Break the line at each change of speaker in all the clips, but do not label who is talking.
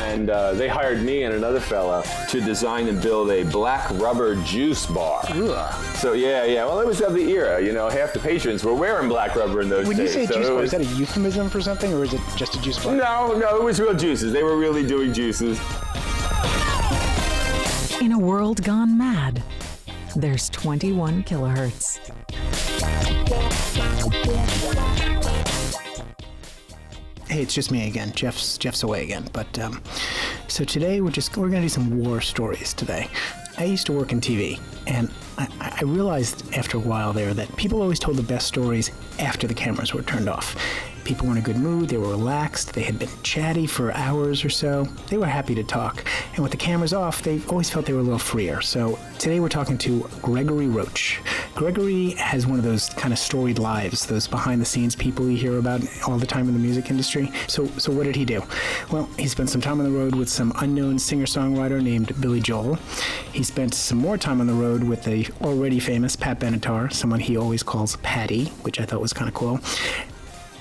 And they hired me and another fella to design and build a black rubber juice bar.
Ugh.
So yeah. Well, it was of the era. Half the patrons were wearing black rubber in those days.
When you say
so
juice bar, is that a euphemism for something, or is it just a juice bar?
No, it was real juices. They were really doing juices.
In a world gone mad, there's 21 kilohertz.
Hey, it's just me again. Jeff's away again. But so today we're gonna do some war stories today. I used to work in TV, and I realized after a while there that people always told the best stories after the cameras were turned off. People were in a good mood, they were relaxed, they had been chatty for hours or so, they were happy to talk. And with the cameras off, they always felt they were a little freer. So today we're talking to Gregory Roach. Gregory has one of those kind of storied lives, those behind-the-scenes people you hear about all the time in the music industry. So what did he do? Well, he spent some time on the road with some unknown singer-songwriter named Billy Joel. He spent some more time on the road with the already famous Pat Benatar, someone he always calls Patty, which I thought was kind of cool.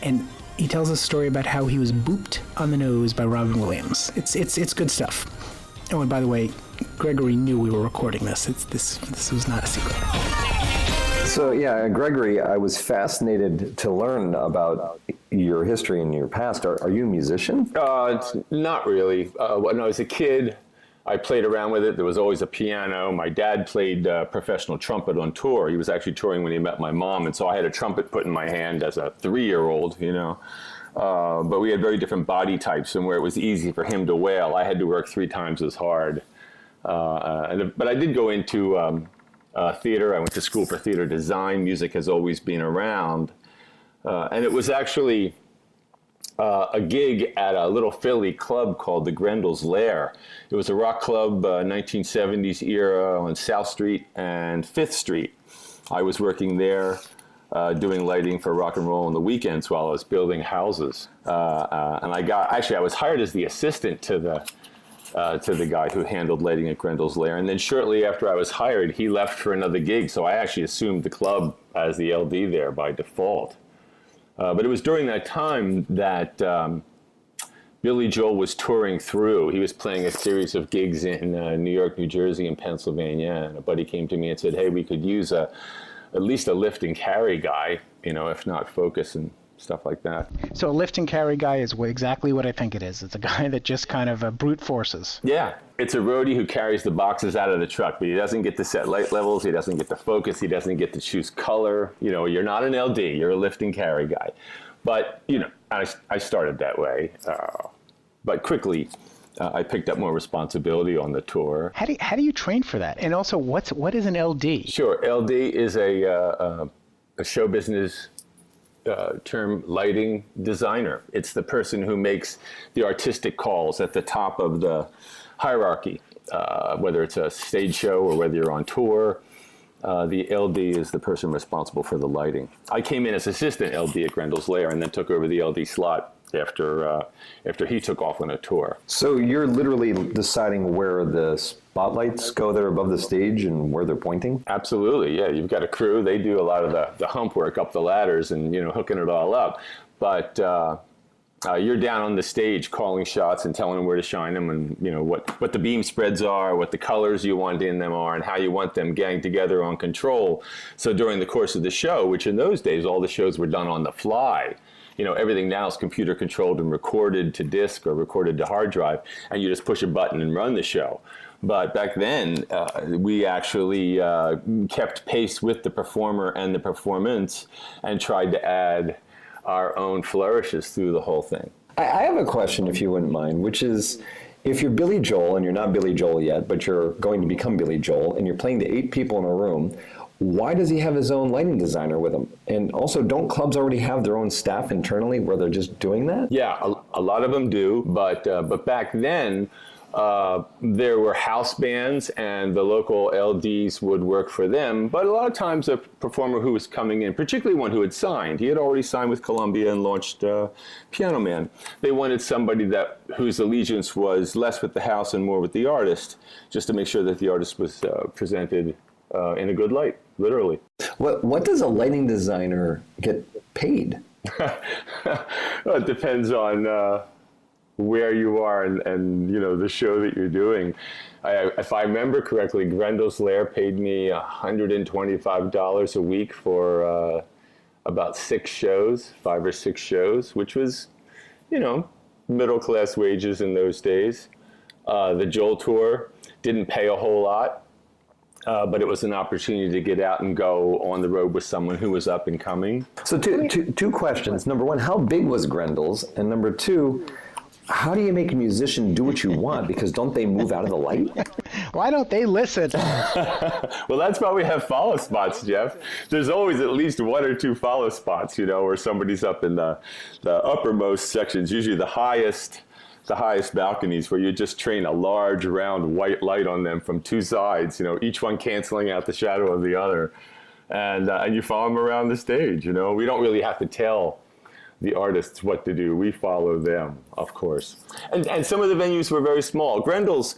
And he tells a story about how he was booped on the nose by Robin Williams. It's good stuff. Oh, and by the way, Gregory knew we were recording this. This was not a secret.
So yeah, Gregory, I was fascinated to learn about your history and your past. Are you a musician?
Not really. When I was a kid, I played around with it. There was always a piano. My dad played professional trumpet on tour. He was actually touring when he met my mom, and so I had a trumpet put in my hand as a 3-year-old, But we had very different body types, and where it was easy for him to wail, I had to work 3 times as hard. But I did go into theater. I went to school for theater design. Music has always been around. And it was actually a gig at a little Philly club called the Grendel's Lair. It was a rock club, 1970s era on South Street and 5th Street. I was working there doing lighting for rock and roll on the weekends while I was building houses. And I was hired as the assistant to the guy who handled lighting at Grendel's Lair. And then shortly after I was hired, he left for another gig. So I actually assumed the club as the LD there by default. But it was during that time that Billy Joel was touring through. He was playing a series of gigs in New York, New Jersey, and Pennsylvania. And a buddy came to me and said, hey, we could use at least a lift and carry guy, if not focus and stuff like that.
So a lift and carry guy is exactly what I think it is. It's a guy that just kind of brute forces.
Yeah, it's a roadie who carries the boxes out of the truck, but he doesn't get to set light levels, he doesn't get to focus, he doesn't get to choose color. You're not an LD, you're a lift and carry guy. But, I started that way. But quickly, I picked up more responsibility on the tour.
How do you train for that? And also, what is an LD?
Sure, LD is a show business term, lighting designer. It's the person who makes the artistic calls at the top of the hierarchy, whether it's a stage show or whether you're on tour. The LD is the person responsible for the lighting. I came in as assistant LD at Grendel's Lair and then took over the LD slot after he took off on a tour.
So you're literally deciding where the spotlights go there above the stage and where they're pointing?
Absolutely, yeah. You've got a crew. They do a lot of the hump work up the ladders and, hooking it all up. But you're down on the stage calling shots and telling them where to shine them and, what the beam spreads are, what the colors you want in them are, and how you want them ganged together on control. So during the course of the show, which in those days, all the shows were done on the fly. Everything now is computer controlled and recorded to disk or recorded to hard drive, and you just push a button and run the show. But back then, we actually kept pace with the performer and the performance and tried to add our own flourishes through the whole thing.
I have a question, if you wouldn't mind, which is, if you're Billy Joel, and you're not Billy Joel yet, but you're going to become Billy Joel, and you're playing to 8 people in a room, why does he have his own lighting designer with him? And also, don't clubs already have their own staff internally where they're just doing that?
Yeah, a lot of them do, but back then, there were house bands and the local LDs would work for them. But a lot of times a performer who was coming in, particularly one who had signed, he had already signed with Columbia and launched Piano Man. They wanted somebody whose allegiance was less with the house and more with the artist, just to make sure that the artist was presented in a good light, literally.
What does a lighting designer get paid?
Well, it depends on where you are and the show that you're doing. If I remember correctly, Grendel's Lair paid me $125 a week for about 5 or 6 shows, which was, middle-class wages in those days. The Joel tour didn't pay a whole lot, but it was an opportunity to get out and go on the road with someone who was up and coming.
So two questions. Number one, how big was Grendel's? And number two, how do you make a musician do what you want? Because don't they move out of the light?
Why don't they listen?
Well, that's why we have follow spots, Jeff. There's always at least 1 or 2 follow spots, where somebody's up in the uppermost sections, usually the highest balconies, where you just train a large, round, white light on them from 2 sides, each one canceling out the shadow of the other. And you follow them around the stage, We don't really have to tell the artists what to do. We follow them, of course. And some of the venues were very small. Grendel's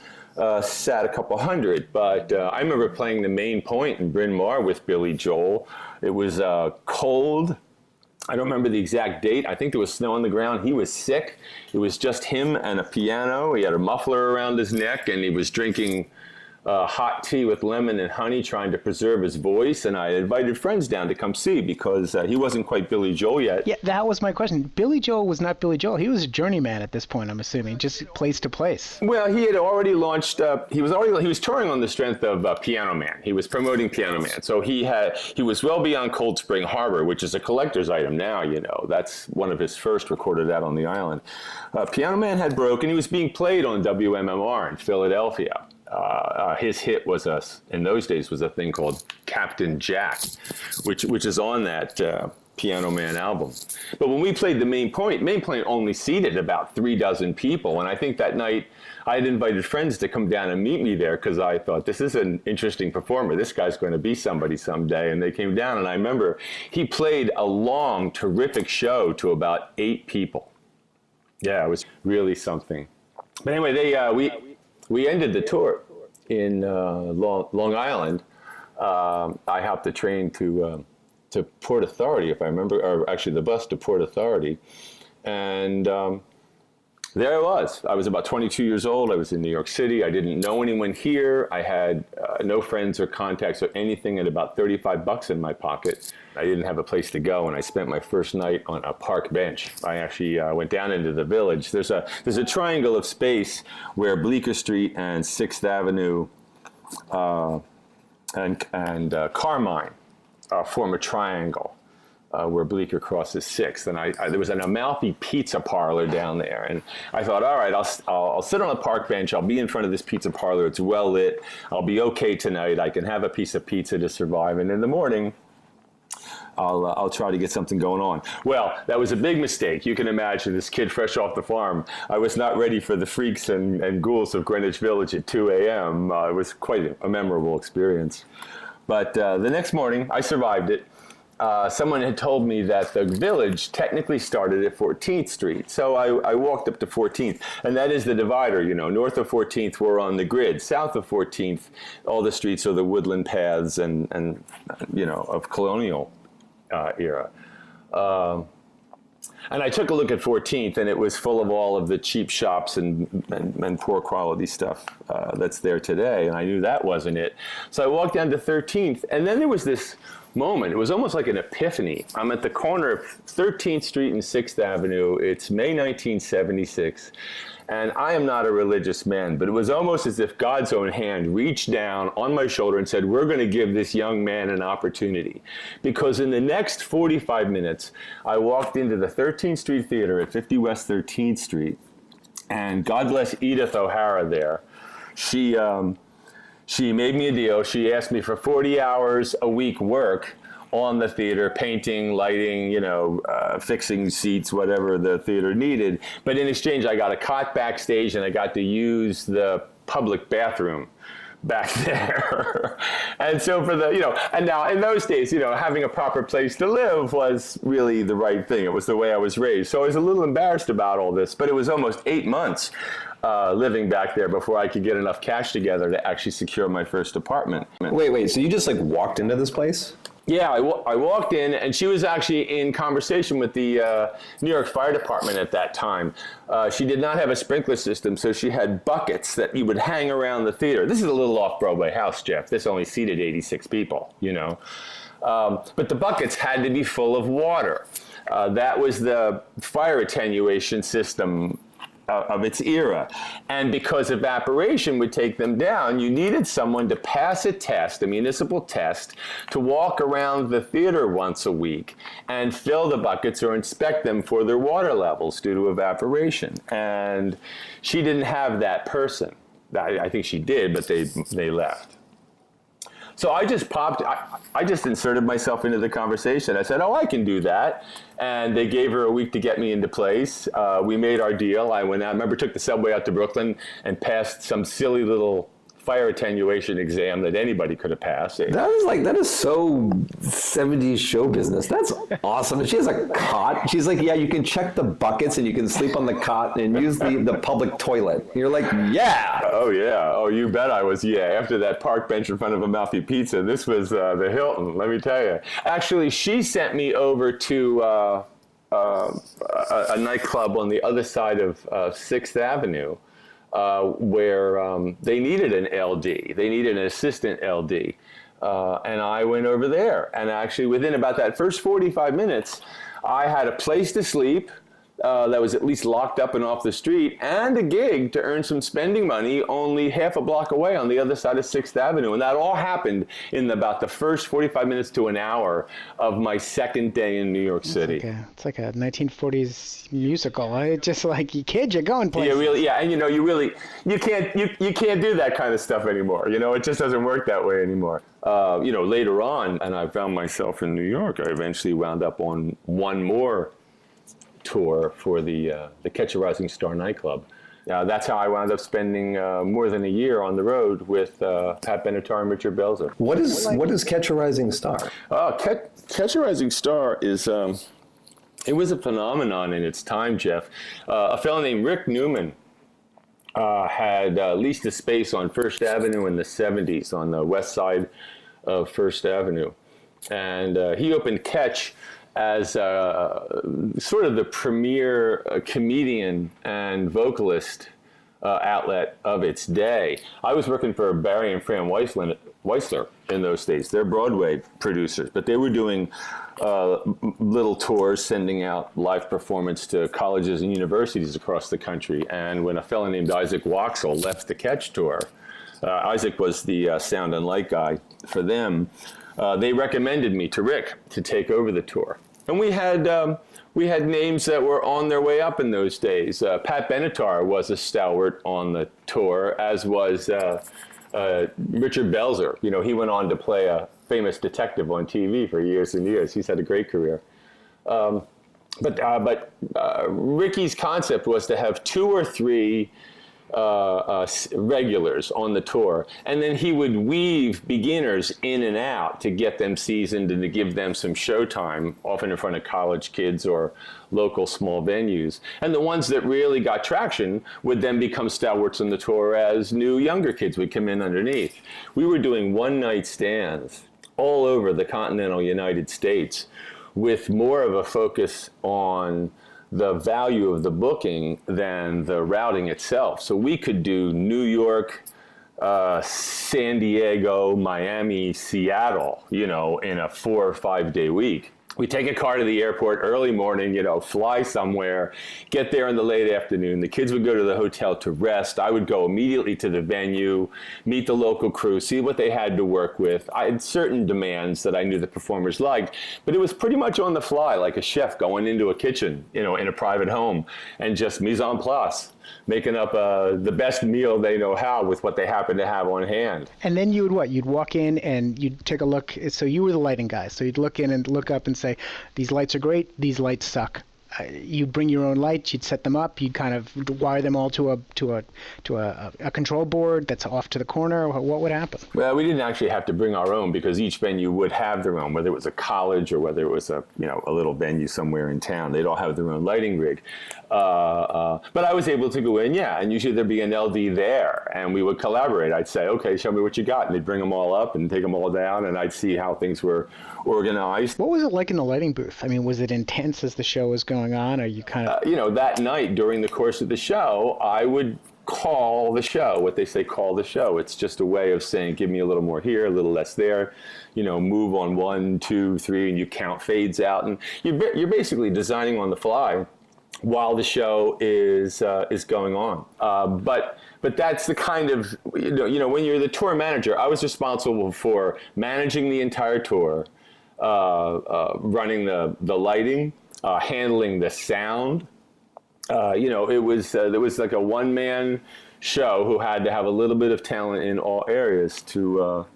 sat a couple hundred, but I remember playing the Main Point in Bryn Mawr with Billy Joel. It was cold. I don't remember the exact date. I think there was snow on the ground. He was sick. It was just him and a piano. He had a muffler around his neck, and he was drinking hot tea with lemon and honey, trying to preserve his voice. And I invited friends down to come see because he wasn't quite Billy Joel yet.
Yeah, that was my question. Billy Joel was not Billy Joel. He was a journeyman at this point, I'm assuming, just place to place.
Well, he had already launched. He was touring on the strength of Piano Man. He was promoting Piano Man, so he was well beyond Cold Spring Harbor, which is a collector's item now. That's one of his first recorded out on the island. Piano Man had broken. He was being played on WMMR in Philadelphia. His hit was in those days was a thing called Captain Jack, which is on that Piano Man album. But when we played the Main Point only seated about 36 people, and I think that night I had invited friends to come down and meet me there because I thought, this is an interesting performer. This guy's going to be somebody someday. And they came down, and I remember he played a long, terrific show to about 8 people. Yeah, it was really something. But anyway, we ended the tour in Long Island. I hopped the train to Port Authority, if I remember, or actually the bus to Port Authority. And there I was. I was about 22 years old. I was in New York City. I didn't know anyone here. I had no friends or contacts or anything, and about $35 in my pocket. I didn't have a place to go, and I spent my first night on a park bench. I actually went down into the village. There's a triangle of space where Bleecker Street and 6th Avenue and Carmine form a triangle. Where Bleecker crosses 6th, and there was an Amalfi pizza parlor down there, and I thought, all right, I'll sit on a park bench. I'll be in front of this pizza parlor. It's well lit. I'll be okay tonight. I can have a piece of pizza to survive, and in the morning, I'll try to get something going on. Well, that was a big mistake. You can imagine this kid fresh off the farm. I was not ready for the freaks and ghouls of Greenwich Village at 2 a.m. It was quite a memorable experience. But the next morning, I survived it. Someone had told me that the village technically started at 14th Street. So I walked up to 14th, and that is the divider, north of 14th, we're on the grid. South of 14th, all the streets are the woodland paths and of colonial era. And I took a look at 14th, and it was full of all of the cheap shops and poor quality stuff that's there today, and I knew that wasn't it. So I walked down to 13th, and then there was this moment. It was almost like an epiphany. I'm at the corner of 13th Street and 6th Avenue. It's May 1976, and I am not a religious man, but it was almost as if God's own hand reached down on my shoulder and said, we're going to give this young man an opportunity. Because in the next 45 minutes, I walked into the 13th Street Theater at 50 West 13th Street, and God bless Edith O'Hara there. She made me a deal. She asked me for 40 hours a week work on the theater, painting, lighting, fixing seats, whatever the theater needed. But in exchange, I got a cot backstage, and I got to use the public bathroom back there. And so and now in those days, having a proper place to live was really the right thing. It was the way I was raised. So I was a little embarrassed about all this, but it was almost 8 months living back there before I could get enough cash together to actually secure my first apartment.
Wait, so you just walked into this place?
Yeah, I walked in, and she was actually in conversation with the New York Fire Department at that time. She did not have a sprinkler system, so she had buckets that you would hang around the theater. This is a little off-Broadway house, Jeff. This only seated 86 people, you know. But the buckets had to be full of water. That was the fire attenuation system of its era. And because evaporation would take them down, you needed someone to pass a test, a municipal test, to walk around the theater once a week and fill the buckets or inspect them for their water levels due to evaporation. And she didn't have that person. I think she did, but they left. So I just inserted myself into the conversation. I said, oh, I can do that. And they gave her a week to get me into place. We made our deal. I went out, I remember took the subway out to Brooklyn and passed some silly little fire attenuation exam that anybody could have passed.
That is so 70s show business. That's awesome. And she has a cot. She's like, yeah, you can check the buckets and you can sleep on the cot and use the public toilet. You're like, yeah.
Oh, yeah. Oh, you bet I was, yeah. After that park bench in front of Amalfi Pizza, this was the Hilton, let me tell you. Actually, she sent me over to a nightclub on the other side of 6th Avenue. Where they needed an LD. They needed an assistant LD. And I went over there. And actually, within about that first 45 minutes, I had a place to sleep that was at least locked up and off the street, and a gig to earn some spending money only half a block away on the other side of 6th Avenue. And that all happened in about the first 45 minutes to an hour of my second day in New York City.
It's like a 1940s musical. It's just like, you kid, you're going places.
Yeah, really, yeah, and you know, you can't do that kind of stuff anymore. You know, it just doesn't work that way anymore. You know, later on, and I found myself in New York, I eventually wound up on one more tour for the Catch a Rising Star nightclub. That's how I wound up spending more than a year on the road with Pat Benatar and Richard Belzer.
What is Catch a Rising Star?
Catch a Rising Star is it was a phenomenon in its time, Jeff. A fellow named Rick Newman had leased a space on First Avenue in the 70s on the west side of First Avenue, and he opened Catch as sort of the premier comedian and vocalist outlet of its day. I was working for Barry and Fran Weissler in those days. They're Broadway producers, but they were doing little tours, sending out live performance to colleges and universities across the country. And when a fellow named Isaac Waxel left the Catch tour, Isaac was the sound and light guy for them. They recommended me to Rick to take over the tour. And we had names that were on their way up in those days. Pat Benatar was a stalwart on the tour, as was Richard Belzer. You know, he went on to play a famous detective on TV for years and years. He's had a great career. But Ricky's concept was to have 2 or 3 regulars on the tour, and then he would weave beginners in and out to get them seasoned and to give them some showtime, often in front of college kids or local small venues. And the ones that really got traction would then become stalwarts on the tour as new younger kids would come in underneath. We were doing one-night stands all over the continental United States with more of a focus on the value of the booking than the routing itself. So we could do New York, San Diego, Miami, Seattle, you know, in a 4 or 5 day week. We take a car to the airport early morning, you know, fly somewhere, get there in the late afternoon. The kids would go to the hotel to rest. I would go immediately to the venue, meet the local crew, see what they had to work with. I had certain demands that I knew the performers liked, but it was pretty much on the fly, like a chef going into a kitchen, you know, in a private home, and just mise en place, making up the best meal they know how with what they happen to have on hand.
And then you would what? You'd walk in and you'd take a look. So you were the lighting guy. So you'd look in and look up and say, these lights are great, these lights suck. you'd bring your own lights, you'd set them up, you'd kind of wire them all to a control board that's off to the corner. What would happen?
Well, we didn't actually have to bring our own because each venue would have their own, whether it was a college or whether it was a little venue somewhere in town. They'd all have their own lighting rig. But I was able to go in, and usually there'd be an LD there, and we would collaborate. I'd say, okay, show me what you got, and they'd bring them all up and take them all down, and I'd see how things were organized.
What was it like in the lighting booth? I mean, was it intense as the show was going on, or you kind of...
that night during the course of the show, I would call the show, what they say, call the show. It's just a way of saying, give me a little more here, a little less there, move on 1, 2, 3, and you count fades out. And you're basically designing on the fly while the show is going on. But that's the kind of, when you're the tour manager, I was responsible for managing the entire tour, running the lighting, handling the sound. It was there was like a one-man show who had to have a little bit of talent in all areas to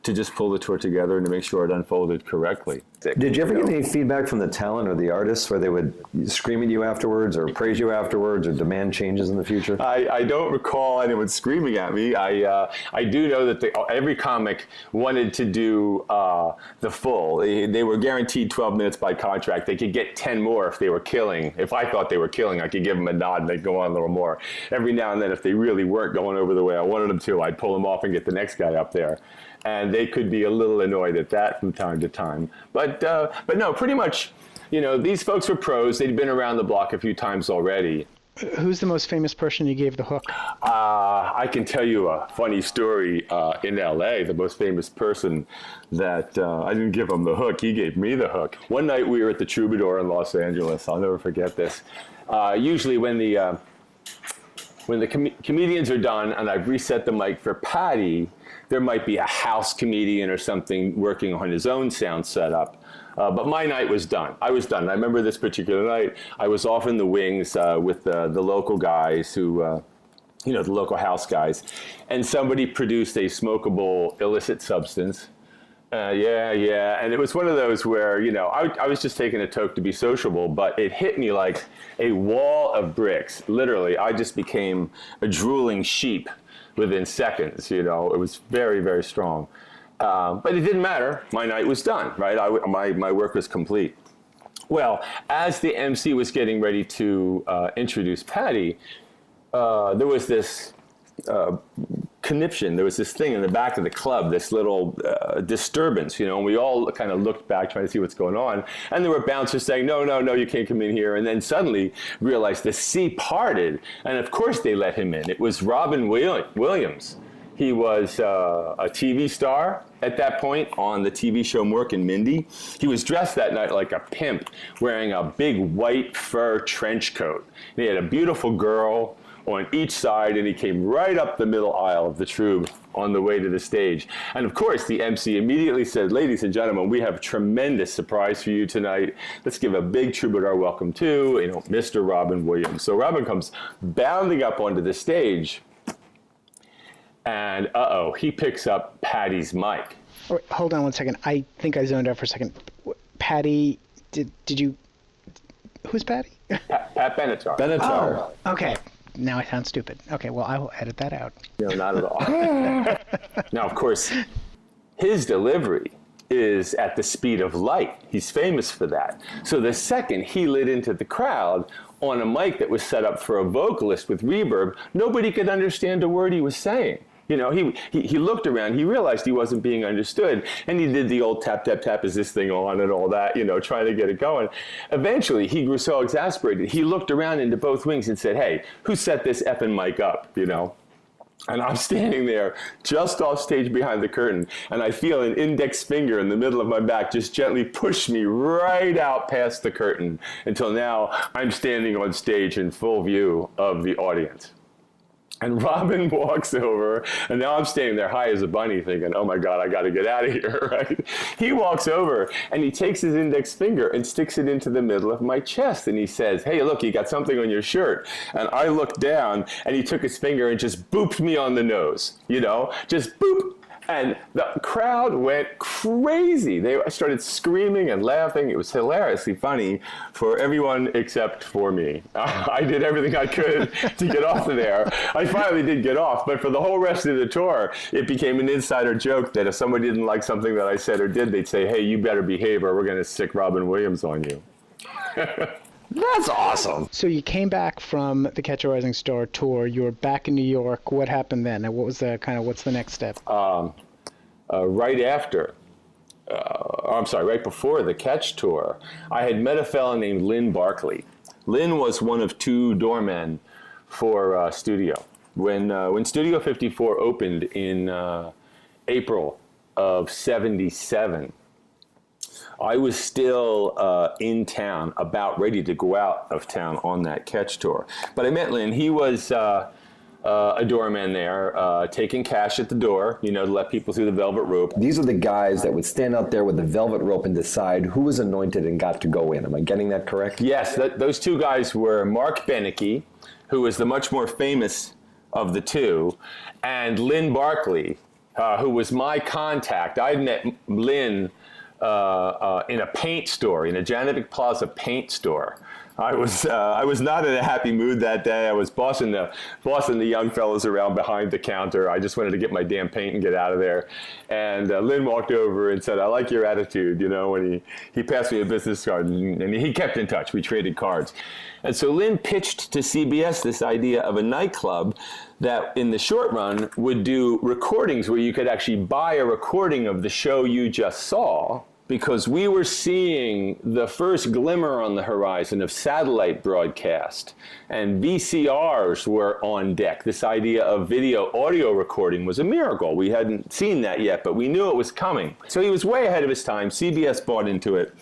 just pull the tour together and to make sure it unfolded correctly.
Did you ever get any feedback from the talent or the artists where they would scream at you afterwards or praise you afterwards or demand changes in the future?
I don't recall anyone screaming at me. I do know that every comic wanted to do the full. They were guaranteed 12 minutes by contract. They could get 10 more if they were killing. If I thought they were killing, I could give them a nod and they'd go on a little more. Every now and then, if they really weren't going over the way I wanted them to, I'd pull them off and get the next guy up there. And they could be a little annoyed at that from time to time. But no, pretty much, these folks were pros. They'd been around the block a few times already.
Who's the most famous person you gave the hook?
I can tell you a funny story in L.A. The most famous person that I didn't give him the hook. He gave me the hook. One night we were at the Troubadour in Los Angeles. I'll never forget this. Usually when the comedians are done and I've reset the mic for Patty, there might be a house comedian or something working on his own sound setup. But my night was done. I was done. I remember this particular night, I was off in the wings with the local guys who, the local house guys, and somebody produced a smokable illicit substance. And it was one of those where, I was just taking a toke to be sociable, but it hit me like a wall of bricks. Literally, I just became a drooling sheep within seconds. It was very, very strong. But it didn't matter. My night was done, right? My work was complete. Well, as the MC was getting ready to introduce Patty, there was this conniption. There was this thing in the back of the club, this little disturbance, and we all kind of looked back trying to see what's going on. And there were bouncers saying, no, you can't come in here. And then suddenly realized the sea parted. And of course they let him in. It was Robin Williams. He was a TV star at that point on the TV show Mork and Mindy. He was dressed that night like a pimp, wearing a big white fur trench coat. And he had a beautiful girl on each side, and he came right up the middle aisle of the Troub on the way to the stage. And of course, the MC immediately said, ladies and gentlemen, we have a tremendous surprise for you tonight. Let's give a big troubadour welcome to, Mr. Robin Williams. So Robin comes bounding up onto the stage, and he picks up Patty's mic.
Wait, hold on one second. I think I zoned out for a second. Patty, did you... Who's Patty?
Pat Benatar.
Benatar.
Oh, okay. Now I sound stupid. Okay, well, I will edit that out.
No, not at all. Now, of course, his delivery is at the speed of light. He's famous for that. So the second he lit into the crowd on a mic that was set up for a vocalist with reverb, nobody could understand a word he was saying. He looked around, he realized he wasn't being understood, and he did the old tap, tap, tap, is this thing on, and all that, trying to get it going. Eventually, he grew so exasperated, he looked around into both wings and said, hey, who set this effing mic up, And I'm standing there just off stage behind the curtain, and I feel an index finger in the middle of my back just gently push me right out past the curtain until now I'm standing on stage in full view of the audience. And Robin walks over, and now I'm standing there high as a bunny thinking, oh my God, I got to get out of here, right? He walks over, and he takes his index finger and sticks it into the middle of my chest, and he says, hey, look, you got something on your shirt. And I looked down, and he took his finger and just booped me on the nose, just boop. And the crowd went crazy. They started screaming and laughing. It was hilariously funny for everyone except for me. I did everything I could to get off of there. I finally did get off, but for the whole rest of the tour, it became an insider joke that if somebody didn't like something that I said or did, they'd say, hey, you better behave or we're going to stick Robin Williams on you.
That's awesome.
So you came back from the Catch a Rising Star tour. You were back in New York. What happened then? And what was what's the next step?
Right before the Catch tour, I had met a fellow named Lynn Barkley. Lynn was one of two doormen for Studio. When Studio 54 opened in April of '77, I was still in town, about ready to go out of town on that Catch tour. But I met Lynn. He was a doorman there, taking cash at the door, to let people through the velvet rope.
These are the guys that would stand out there with the velvet rope and decide who was anointed and got to go in. Am I getting that correct?
Yes, those two guys were Mark Benecke, who was the much more famous of the two, and Lynn Barkley, who was my contact. I'd met Lynn in a paint store, in a Janovic Plaza paint store. I was not in a happy mood that day. I was bossing the young fellows around behind the counter. I just wanted to get my damn paint and get out of there. And Lynn walked over and said, I like your attitude, when he passed me a business card, and he kept in touch. We traded cards. And so Lynn pitched to CBS this idea of a nightclub that in the short run would do recordings where you could actually buy a recording of the show you just saw, because we were seeing the first glimmer on the horizon of satellite broadcast, and VCRs were on deck. This idea of video audio recording was a miracle. We hadn't seen that yet, but we knew it was coming. So he was way ahead of his time. CBS bought into it.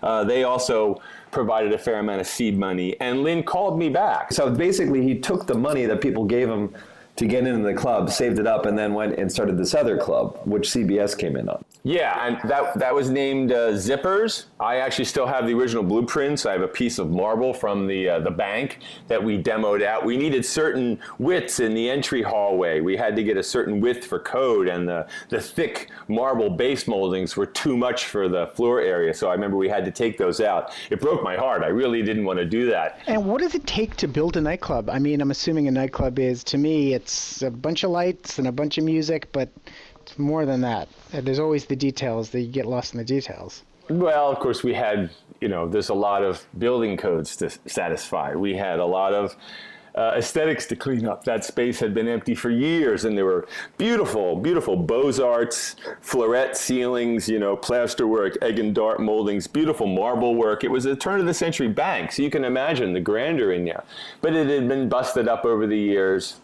They also provided a fair amount of seed money, and Lynn called me back.
So basically he took the money that people gave him to get into the club, saved it up, and then went and started this other club, which CBS came in on.
Yeah, and that was named Zippers. I actually still have the original blueprints. I have a piece of marble from the bank that we demoed out. We needed certain widths in the entry hallway. We had to get a certain width for code, and the thick marble base moldings were too much for the floor area, so I remember we had to take those out. It broke my heart. I really didn't want to do that.
And what does it take to build a nightclub? I mean, I'm assuming a nightclub is, to me, it's a bunch of lights and a bunch of music, but it's more than that. There's always the details that you get lost in the details.
Well, of course, we had, there's a lot of building codes to satisfy. We had a lot of aesthetics to clean up. That space had been empty for years, and there were beautiful, beautiful Beaux-Arts, floret ceilings, plasterwork, egg and dart moldings, beautiful marble work. It was a turn-of-the-century bank, so you can imagine the grandeur in there. But it had been busted up over the years,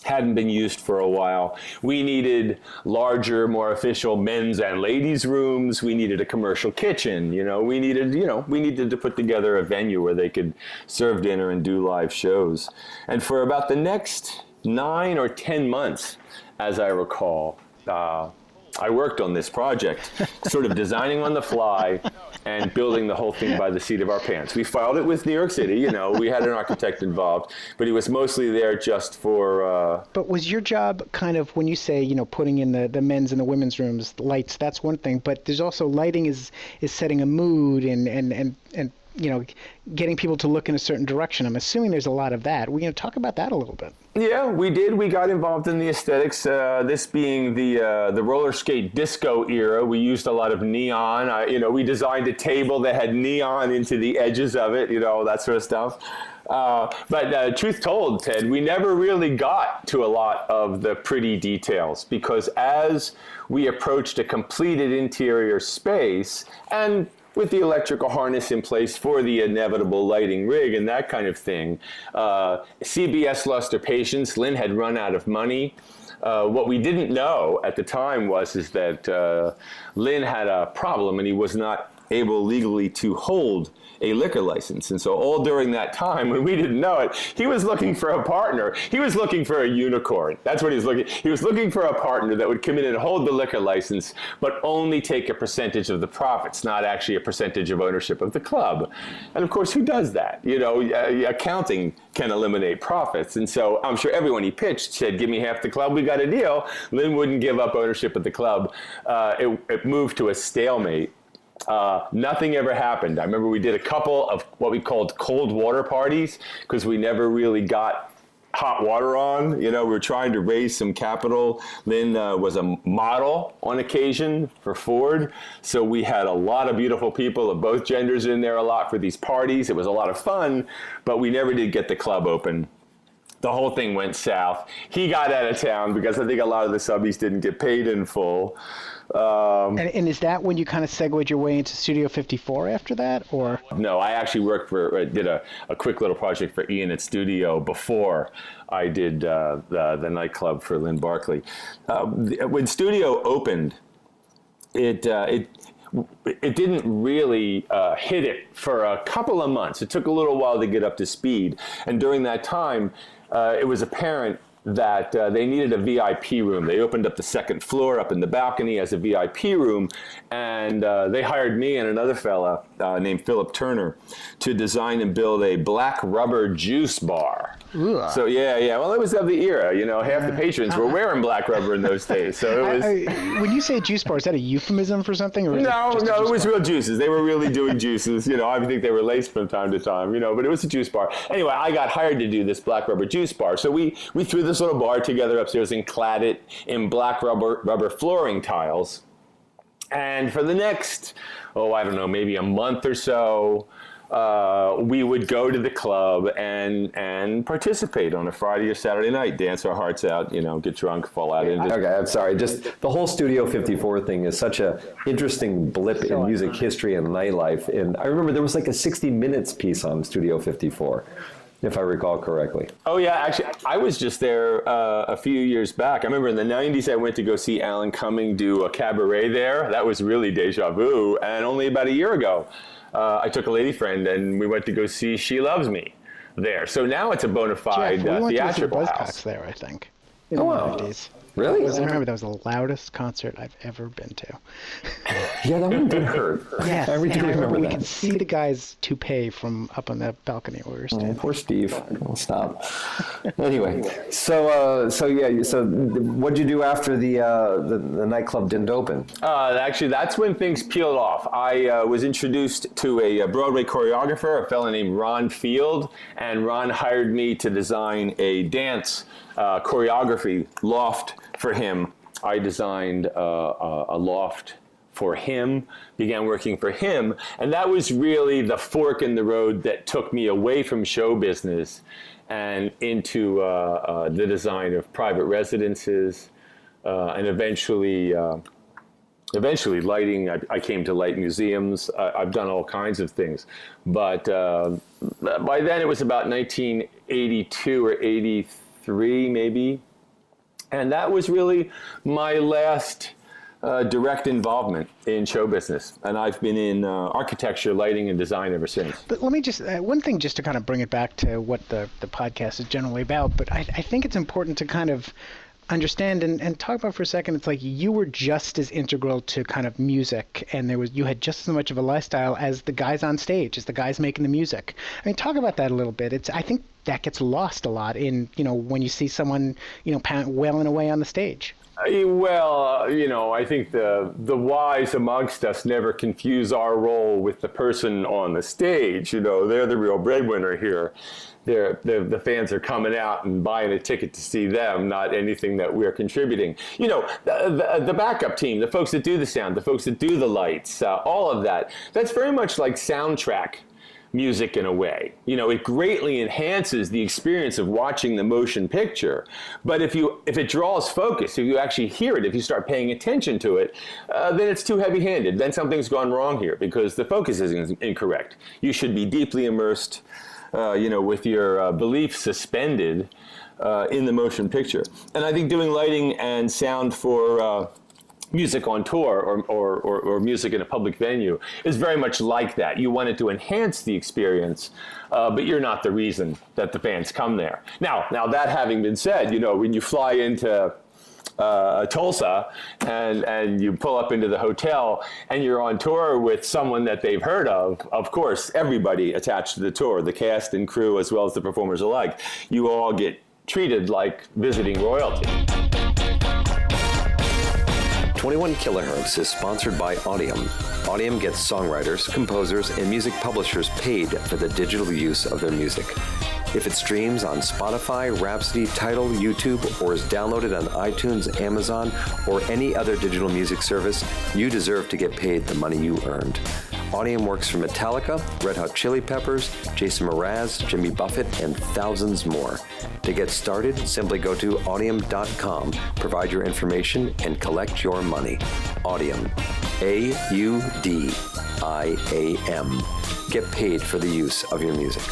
hadn't been used for a while. We needed larger, more official men's and ladies' rooms. We needed a commercial kitchen. We needed to put together a venue where they could serve dinner and do live shows. And for about the next 9 or 10 months, as I recall, I worked on this project, sort of designing on the fly and building the whole thing by the seat of our pants. We filed it with New York City, we had an architect involved, but he was mostly there just for...
But was your job kind of, when you say, putting in the men's and the women's rooms, lights, that's one thing, but there's also lighting is setting a mood and getting people to look in a certain direction. I'm assuming there's a lot of that. We're going to talk about that a little bit.
Yeah, we did. We got involved in the aesthetics. This being the roller skate disco era, we used a lot of neon. We designed a table that had neon into the edges of it, that sort of stuff. But truth told, Ted, we never really got to a lot of the pretty details, because as we approached a completed interior space, and with the electrical harness in place for the inevitable lighting rig and that kind of thing, CBS lost their patience. Lynn had run out of money. What we didn't know at the time is that Lynn had a problem, and he was not able legally to hold a liquor license. And so all during that time, when we didn't know it, he was looking for a partner. He was looking for a unicorn. That's what he was looking. He was looking for a partner that would come in and hold the liquor license, but only take a percentage of the profits, not actually a percentage of ownership of the club. And of course, who does that? You know, accounting can eliminate profits. And so I'm sure everyone he pitched said, give me half the club, we got a deal. Lynn wouldn't give up ownership of the club. It moved to a stalemate. Nothing ever happened. I remember we did a couple of what we called cold water parties because we never really got hot water on. You know, we were trying to raise some capital. Lynn was a model on occasion for Ford. So we had a lot of beautiful people of both genders in there a lot for these parties. It was a lot of fun, but we never did get the club open. The whole thing went south. He got out of town because I think a lot of the subbies didn't get paid in full.
And is that when you kind of segued your way into Studio 54 after that, or?
No, I actually did a quick little project for Ian at Studio before I did the nightclub for Lynn Barkley. When Studio opened, it didn't really hit it for a couple of months. It took a little while to get up to speed. And during that time, it was apparent that they needed a VIP room. They opened up the second floor up in the balcony as a VIP room, and they hired me and another fella named Philip Turner to design and build a black rubber juice bar. Ooh. So yeah. Well, it was of the era. You know, half the patrons were wearing black rubber in those days. So it was.
When you say juice bar, is that a euphemism for something? Or
no, it was real juices. They were really doing juices. You know, I think they were laced from time to time. You know, but it was a juice bar. Anyway, I got hired to do this black rubber juice bar. So we threw this little bar together upstairs and clad it in black rubber flooring tiles. And for the next, I don't know, maybe a month or so, we would go to the club and participate on a Friday or Saturday night, dance our hearts out, you know, get drunk, fall out into.
Okay, I'm sorry. Just the whole Studio 54 thing is such a interesting blip in music history and nightlife. And I remember there was like a 60 Minutes piece on Studio 54. If I recall correctly.
Oh, yeah. Actually, I was just there a few years back. I remember in the 90s, I went to go see Alan Cumming do a cabaret there. That was really deja vu. And only about a year ago, I took a lady friend and we went to go see She Loves Me there. So now it's a bona fide theatrical house.
There, I think. In the 90s.
Really?
I remember that was the loudest concert I've ever been to.
Yeah, that one did hurt.
Yes,
I really remember that.
We could see the guy's toupee from up on the balcony where we were standing.
Poor Steve. Don't stop. Anyway, so what'd you do after the nightclub didn't open?
Actually, that's when things peeled off. I was introduced to a Broadway choreographer, a fellow named Ron Field, and Ron hired me to design a dance choreography loft for him. I designed a loft for him, began working for him, and that was really the fork in the road that took me away from show business and into the design of private residences, and eventually lighting. I came to light museums. I've done all kinds of things, but by then it was about 1982 or 83 maybe. And that was really my last direct involvement in show business. And I've been in architecture, lighting, and design ever since.
But let me just, one thing just to kind of bring it back to what the podcast is generally about, but I think it's important to kind of understand and talk about for a second. It's like you were just as integral to kind of music, and you had just as much of a lifestyle as the guys on stage, as the guys making the music. I mean, talk about that a little bit. I think that gets lost a lot in, when you see someone, wailing away on the stage.
Well, I think the wise amongst us never confuse our role with the person on the stage. They're the real breadwinner here. The fans are coming out and buying a ticket to see them, not anything that we're contributing. The backup team, the folks that do the sound, the folks that do the lights, all of that, that's very much like soundtrack music in a way. It greatly enhances the experience of watching the motion picture. But if it draws focus, if you actually hear it, if you start paying attention to it, then it's too heavy-handed. Then something's gone wrong here because the focus is incorrect. You should be deeply immersed, with your belief suspended in the motion picture. And I think doing lighting and sound for music on tour or music in a public venue is very much like that. You want it to enhance the experience, but you're not the reason that the fans come there. Now that having been said, when you fly into Tulsa and you pull up into the hotel and you're on tour with someone that they've heard of course, everybody attached to the tour, the cast and crew as well as the performers alike, you all get treated like visiting royalty.
21 Kilohertz is sponsored by Audium. Audium gets songwriters, composers, and music publishers paid for the digital use of their music. If it streams on Spotify, Rhapsody, Tidal, YouTube, or is downloaded on iTunes, Amazon, or any other digital music service, you deserve to get paid the money you earned. Audium works for Metallica, Red Hot Chili Peppers, Jason Mraz, Jimmy Buffett, and thousands more. To get started, simply go to audium.com, provide your information, and collect your money. Audium. AUDIAM. Get paid for the use of your music.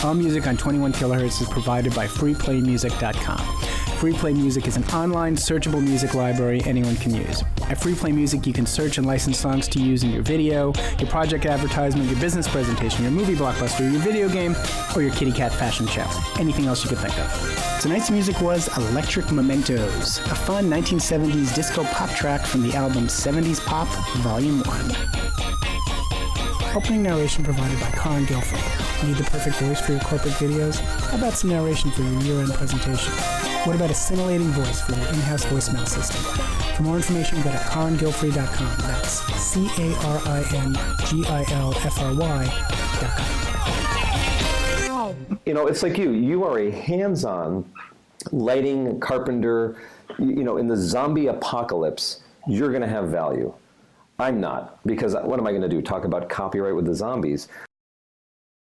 All music on 21 Kilohertz is provided by freeplaymusic.com. Freeplay Music is an online searchable music library anyone can use. At Freeplay Music, you can search and license songs to use in your video, your project advertisement, your business presentation, your movie blockbuster, your video game, or your kitty cat fashion show. Anything else you could think of. Tonight's music was Electric Mementos, a fun 1970s disco pop track from the album 70s Pop, Volume 1. Opening narration provided by Karin Gilford. Need the perfect voice for your corporate videos? How about some narration for your year-end presentation? What about a scintillating voice for your in-house voicemail system? For more information, go to KarinGilfrey.com. That's CarinGilfrey.com.
It's like you are a hands-on lighting carpenter. In the zombie apocalypse, you're going to have value. I'm not, because what am I going to do? Talk about copyright with the zombies?